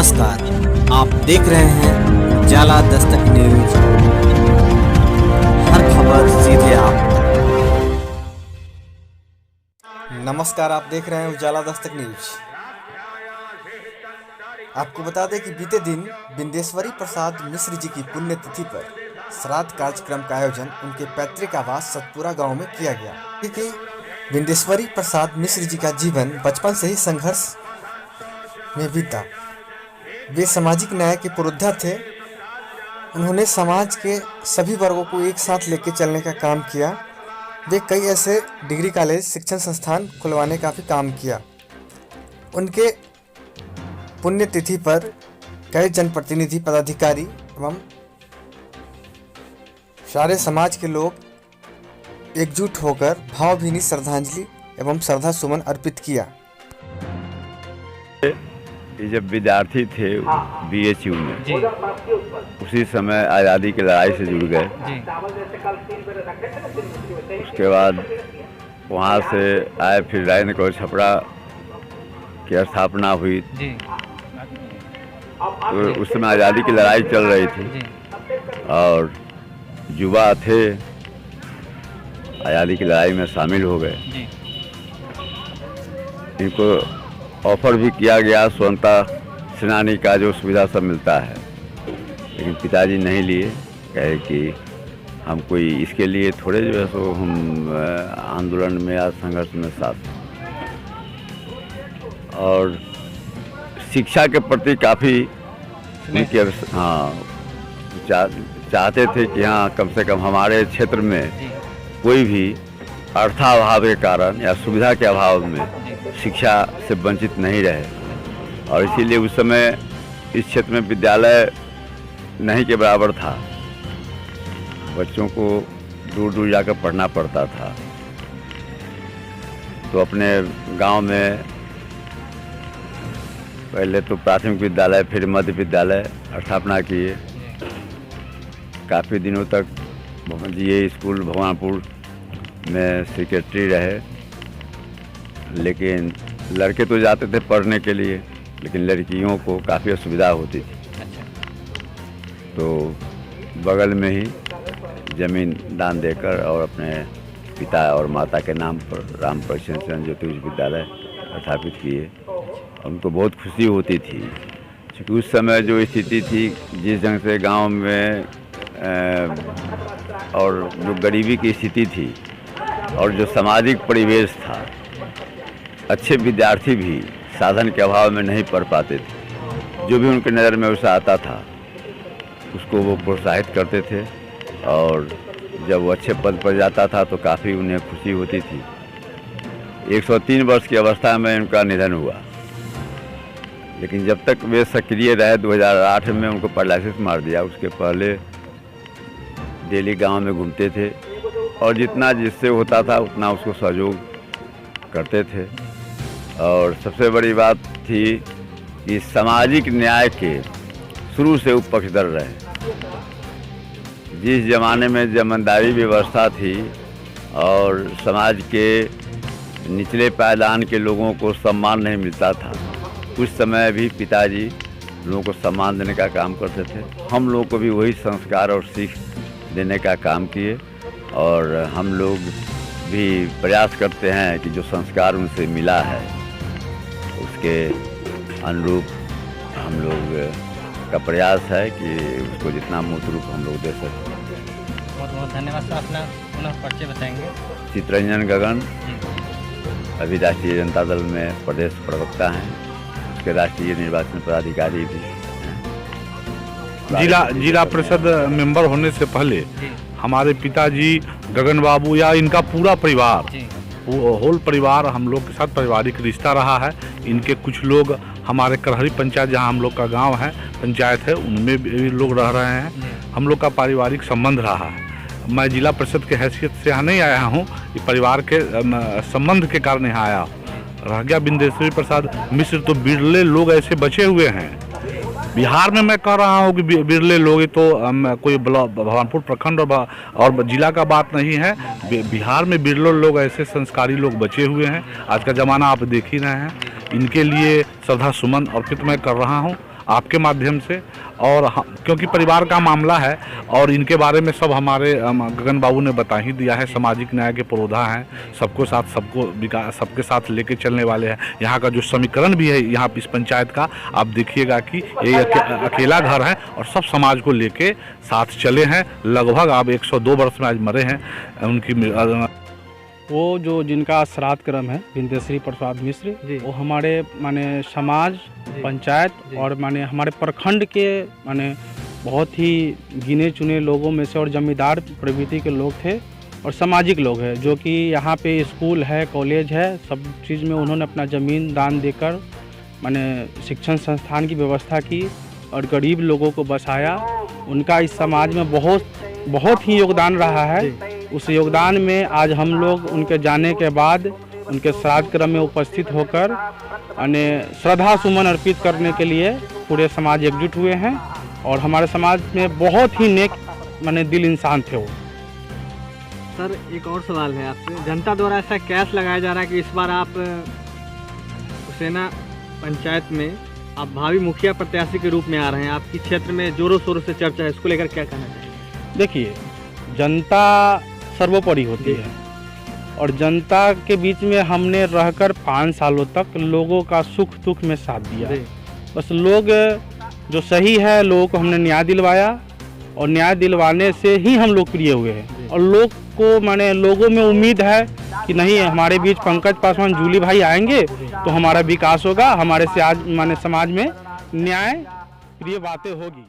नमस्कार, आप देख रहे हैं उजाला दस्तक न्यूज। हर खबर सीधे आप। नमस्कार, आप देख रहे हैं उजाला दस्तक न्यूज। आपको बता दें कि बीते दिन बिंदेश्वरी प्रसाद मिश्र जी की पुण्यतिथि पर श्राद्ध कार्यक्रम का आयोजन उनके पैतृक आवास सतपुरा गांव में किया गया। क्योंकि बिंदेश्वरी प्रसाद मिश्र जी का जीवन बचपन से ही संघर्ष में बीता। वे सामाजिक न्याय के पुरोधा थे। उन्होंने समाज के सभी वर्गों को एक साथ लेकर चलने का काम किया। वे कई ऐसे डिग्री कॉलेज शिक्षण संस्थान खुलवाने का भी काम किया। उनके पुण्यतिथि पर कई जनप्रतिनिधि, पदाधिकारी एवं सारे समाज के लोग एकजुट होकर भावभीनी श्रद्धांजलि एवं श्रद्धा सुमन अर्पित किया। ये जब विद्यार्थी थे BHU में, उसी समय आज़ादी की लड़ाई से जुड़ गए। उसके बाद वहाँ से आए, फिर राजेंद्र कॉलेज छपरा की स्थापना हुई। तो उस समय आज़ादी की लड़ाई चल रही थी और युवा थे, आज़ादी की लड़ाई में शामिल हो गए। इनको ऑफर भी किया गया स्वतंत्रता सेनानी का जो सुविधा सब मिलता है, लेकिन पिताजी नहीं लिए। कहे कि हम कोई इसके लिए थोड़े जो है सो हम आंदोलन में या संघर्ष में साथ। और शिक्षा के प्रति काफ़ी उनकी चाहते थे कि हाँ, कम से कम हमारे क्षेत्र में कोई भी अर्थाभाव के कारण या सुविधा के अभाव में शिक्षा से वंचित नहीं रहे। और इसीलिए उस समय इस क्षेत्र में विद्यालय नहीं के बराबर था। बच्चों को दूर दूर जाकर पढ़ना पड़ता था। तो अपने गांव में पहले तो प्राथमिक विद्यालय, फिर मध्य विद्यालय स्थापना किए। काफ़ी दिनों तक ये स्कूल भगवानपुर में सेक्रेटरी रहे। लेकिन लड़के तो जाते थे पढ़ने के लिए, लेकिन लड़कियों को काफ़ी असुविधा होती थी। तो बगल में ही ज़मीन दान देकर और अपने पिता और माता के नाम पर राम प्रसन्न ज्योति विद्यालय स्थापित किए। उनको बहुत खुशी होती थी, क्योंकि उस समय जो स्थिति थी, जिस ढंग से गांव में और जो गरीबी की स्थिति थी और जो सामाजिक परिवेश था, अच्छे विद्यार्थी भी साधन के अभाव में नहीं पढ़ पाते थे। जो भी उनके नज़र में वैसा आता था उसको वो प्रोत्साहित करते थे। और जब वो अच्छे पद पर जाता था तो काफ़ी उन्हें खुशी होती थी। 103 वर्ष की अवस्था में उनका निधन हुआ। लेकिन जब तक वे सक्रिय रहे, 2008 में उनको पैरालिसिस मार दिया। उसके पहले डेली गांव में घूमते थे और जितना जिससे होता था उतना उसको सहयोग करते थे। और सबसे बड़ी बात थी कि सामाजिक न्याय के शुरू से वो पक्षधर रहे। जिस ज़माने में जमींदारी व्यवस्था थी और समाज के निचले पायदान के लोगों को सम्मान नहीं मिलता था, उस समय भी पिताजी लोगों को सम्मान देने का काम करते थे। हम लोगों को भी वही संस्कार और सीख देने का काम किए। और हम लोग भी प्रयास करते हैं कि जो संस्कार उनसे मिला है उसके अनुरूप हम लोग का प्रयास है कि उसको जितना मूर्त रूप हम लोग दे सकें। बहुत बहुत धन्यवाद सर। अपना पुनः परिचय बताएंगे। चित्रंजन गगन अभी राष्ट्रीय जनता दल में प्रदेश प्रवक्ता हैं, उसके राष्ट्रीय निर्वाचन पदाधिकारी भी हैं। जिला परिषद मेंबर होने से पहले हमारे पिताजी गगन बाबू या इनका पूरा परिवार, होल परिवार हम लोग के साथ पारिवारिक रिश्ता रहा है। इनके कुछ लोग हमारे करहरी पंचायत, जहां हम लोग का गांव है, पंचायत है, उनमें भी लोग रह रहे हैं। हम लोग का पारिवारिक संबंध रहा है। मैं जिला परिषद के हैसियत से यहाँ नहीं आया हूँ, ये परिवार के संबंध के कारण यहाँ आया। रह गया बिंदेश्वरी प्रसाद मिश्र, तो बिरले लोग ऐसे बचे हुए हैं बिहार में। मैं कह रहा हूँ कि बिरले लोग, तो कोई भगवानपुर प्रखंड और जिला का बात नहीं है, बिहार में बिरले लोग ऐसे संस्कारी लोग बचे हुए हैं। आज का ज़माना आप देख ही रहे हैं। इनके लिए श्रद्धा सुमन अर्पित मैं कर रहा हूँ। आपके माध्यम से। और क्योंकि परिवार का मामला है और इनके बारे में सब हमारे गगन बाबू ने बता ही दिया है। सामाजिक न्याय के पुरोधा हैं, सबको साथ सबको विकास सबके साथ लेके चलने वाले हैं। यहाँ का जो समीकरण भी है यहाँ इस पंचायत का, आप देखिएगा कि ये अकेला घर है और सब समाज को लेके साथ चले हैं। लगभग आप 102 वर्ष में आज मरे हैं उनकी। वो जो जिनका श्राद्ध क्रम है विंदेश्वरी प्रसाद मिश्र, वो हमारे माने समाज, पंचायत और माने हमारे प्रखंड के माने बहुत ही गिने चुने लोगों में से और जमींदार प्रवृत्ति के लोग थे और सामाजिक लोग हैं, जो कि यहाँ पे स्कूल है, कॉलेज है, सब चीज़ में उन्होंने अपना ज़मीन दान देकर माने शिक्षण संस्थान की व्यवस्था की और गरीब लोगों को बसाया। उनका इस समाज में बहुत ही योगदान रहा है। उस योगदान में आज हम लोग उनके जाने के बाद उनके श्राद्ध क्रम में उपस्थित होकर श्रद्धा सुमन अर्पित करने के लिए पूरे समाज एकजुट हुए हैं। और हमारे समाज में बहुत ही नेक माने दिल इंसान थे वो। सर एक और सवाल है आपसे, जनता द्वारा ऐसा कैस लगाया जा रहा है कि इस बार आप हुसैना पंचायत में आप भावी मुखिया प्रत्याशी के रूप में आ रहे हैं, आपकी क्षेत्र में जोरों शोरों से चर्चा है, इसको लेकर क्या कहना चाहिए? देखिए, जनता सर्वोपरि होती है और जनता के बीच में हमने रहकर 5 सालों तक लोगों का सुख दुख में साथ दिया। बस लोग जो सही है, लोगों को हमने न्याय दिलवाया और न्याय दिलवाने से ही हम लोकप्रिय हुए हैं। और लोग को माने लोगों में उम्मीद है कि नहीं, हमारे बीच पंकज पासवान जूली भाई आएंगे तो हमारा विकास होगा, हमारे से आज माने समाज में न्याय प्रिय बातें होगी।